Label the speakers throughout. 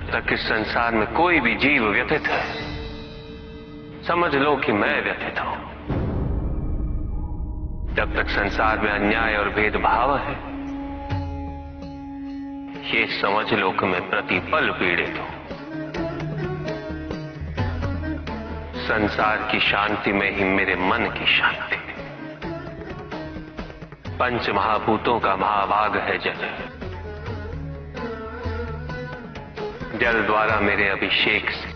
Speaker 1: जब तक इस संसार में कोई भी जीव व्यथित है, समझ लो कि मैं व्यथित हूं। जब तक संसार में अन्याय और भेदभाव है, ये समझ लो कि मैं प्रतिपल पीड़ित हूं। संसार की शांति में ही मेरे मन की शांति। पंच महाभूतों का महाभाग है जल। जल द्वारा मेरे अभिषेक से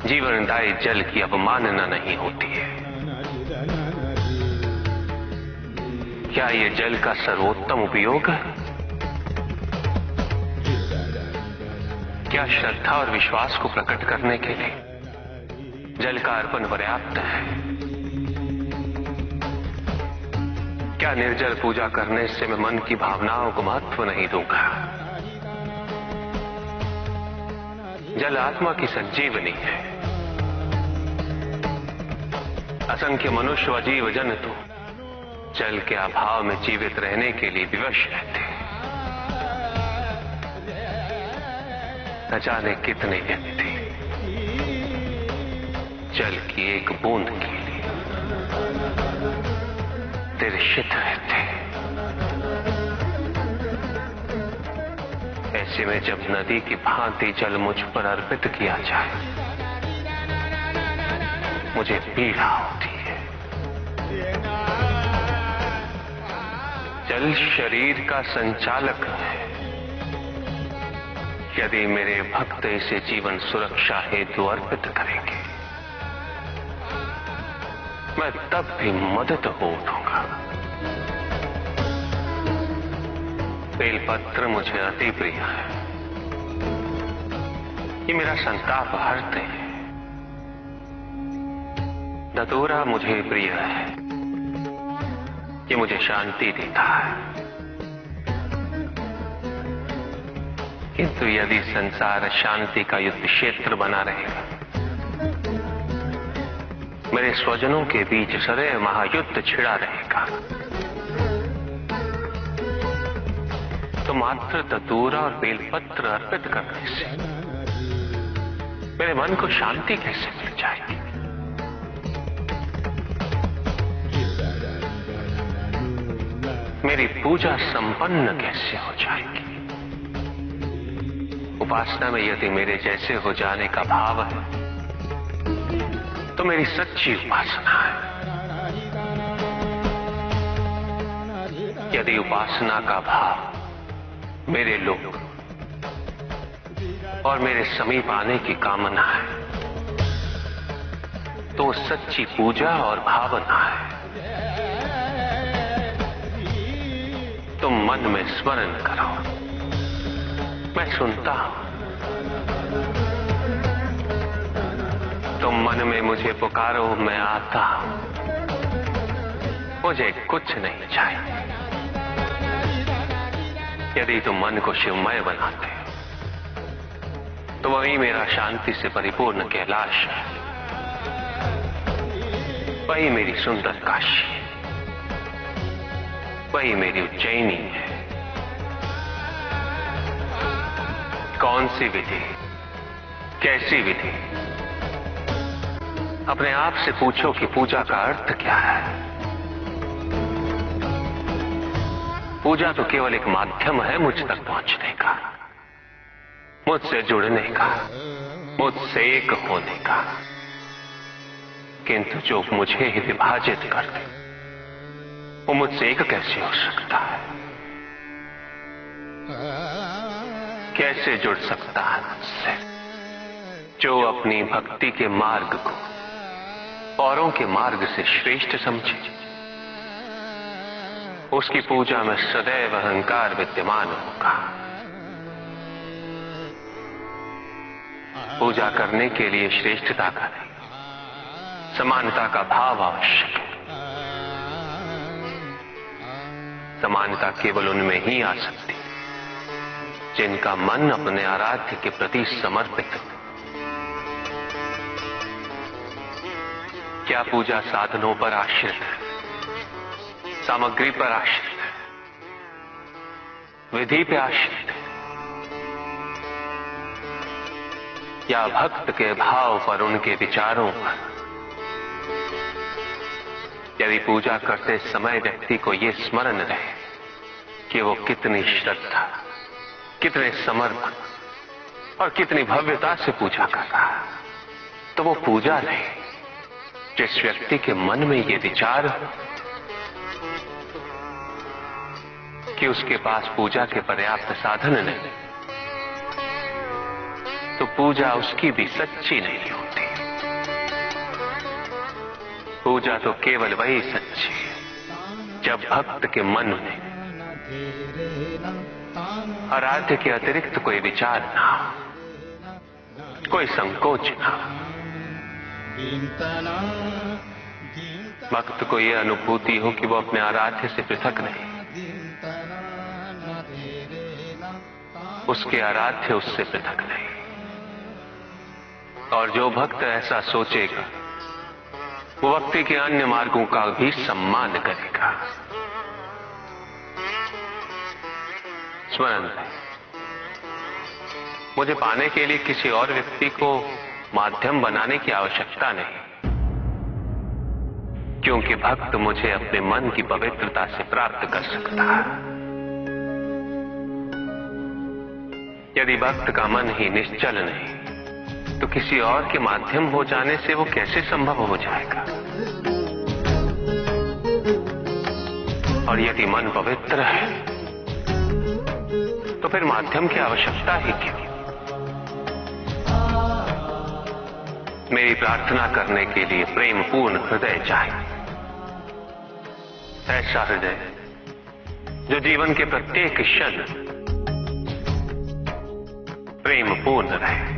Speaker 1: जीवनदायी जल की अवमानना नहीं होती है। क्या ये जल का सर्वोत्तम उपयोग है? क्या श्रद्धा और विश्वास को प्रकट करने के लिए जल का अर्पण पर्याप्त है? क्या निर्जल पूजा करने से मैं मन की भावनाओं को महत्व नहीं दूंगा? जल आत्मा की संजीवनी है। असंख्य मनुष्य व जीव जंतु जल के अभाव में जीवित रहने के लिए विवश रहते हैं। न जाने कितने व्यक्ति जल की एक बूंद के लिए तिरछित रहते हैं। ऐसे में जब नदी की भांति जल मुझ पर अर्पित किया जाए, मुझे पीड़ा होती है। जल शरीर का संचालक है। यदि मेरे भक्त इसे जीवन सुरक्षा हेतु अर्पित करेंगे, मैं तब भी मदद हो उठूंगा। बेलपत्र मुझे अति प्रिय है। ये मेरा संताप हरते हैं। धतूरा मुझे प्रिय है। ये मुझे शांति देता है। किंतु यदि संसार शांति का युद्ध क्षेत्र बना रहेगा, मेरे स्वजनों के बीच सदैव महायुद्ध छिड़ा रहेगा, तो मात्र धतूरा और बेलपत्र अर्पित करने से मेरे मन को शांति कैसे मिल जाएगी? मेरी पूजा संपन्न कैसे हो जाएगी? उपासना में यदि मेरे जैसे हो जाने का भाव है, तो मेरी सच्ची उपासना है। यदि उपासना का भाव मेरे लोग और मेरे समीप आने की कामना है, तो सच्ची पूजा और भावना है। तुम मन में स्मरण करो, मैं सुनता हूं। तुम मन में मुझे पुकारो, मैं आता हूं। मुझे कुछ नहीं चाहिए। यदि तुम मन को शिवमय बनाते हो, तो वही मेरा शांति से परिपूर्ण कैलाश है। वही मेरी सुंदर काशी है। वही मेरी उज्जैनी है। कौन सी विधि, कैसी विधि? अपने आप से पूछो कि पूजा का अर्थ क्या है। पूजा तो केवल एक माध्यम है मुझ तक पहुंचने का, मुझसे जुड़ने का, मुझसे एक होने का। किंतु जो मुझे ही विभाजित कर दे, वो मुझसे एक कैसे हो सकता है? कैसे जुड़ सकता है मुझसे? जो अपनी भक्ति के मार्ग को औरों के मार्ग से श्रेष्ठ समझे, उसकी पूजा में सदैव अहंकार विद्यमान होगा। पूजा करने के लिए श्रेष्ठता का नहीं, समानता का भाव आवश्यक है। समानता केवल उनमें ही आ सकती है जिनका मन अपने आराध्य के प्रति समर्पित है। क्या पूजा साधनों पर आश्रित है, सामग्री पर आश्रित है, विधि पे आश्रित है? या भक्त के भाव पर, उनके विचारों पर। यदि पूजा करते समय व्यक्ति को ये स्मरण रहे कि वो कितनी श्रद्धा, कितने समर्पण और कितनी भव्यता से पूजा कर रहा है, तो वो पूजा नहीं। जिस व्यक्ति के मन में ये विचार कि उसके पास पूजा के पर्याप्त साधन नहीं, तो पूजा उसकी भी सच्ची नहीं होती। पूजा तो केवल वही सच्ची है जब भक्त के मन में आराध्य के अतिरिक्त कोई विचार ना हो, कोई संकोच ना हो। भक्त को यह अनुभूति हो कि वो अपने आराध्य से पृथक नहीं, उसके आराध्य उससे पृथक नहीं। और जो भक्त ऐसा सोचेगा वो भक्ति के अन्य मार्गों का भी सम्मान करेगा। स्मरण रहे, मुझे पाने के लिए किसी और व्यक्ति को माध्यम बनाने की आवश्यकता नहीं, क्योंकि भक्त मुझे अपने मन की पवित्रता से प्राप्त कर सकता है। यदि भक्त का मन ही निश्चल नहीं, तो किसी और के माध्यम हो जाने से वो कैसे संभव हो जाएगा? और यदि मन पवित्र है, तो फिर माध्यम की आवश्यकता ही क्यों? मेरी प्रार्थना करने के लिए प्रेम पूर्ण हृदय चाहिए। ऐसा हृदय जो जीवन के प्रत्येक क्षण प्रेम पूर्ण रहे।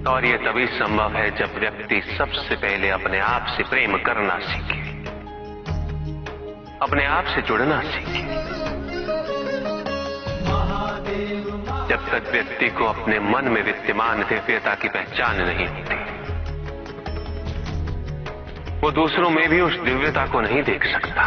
Speaker 1: और यह तभी संभव है जब व्यक्ति सबसे पहले अपने आप से प्रेम करना सीखे, अपने आप से जुड़ना सीखे। जब तक व्यक्ति को अपने मन में विद्यमान दिव्यता की पहचान नहीं होती, वो दूसरों में भी उस दिव्यता को नहीं देख सकता।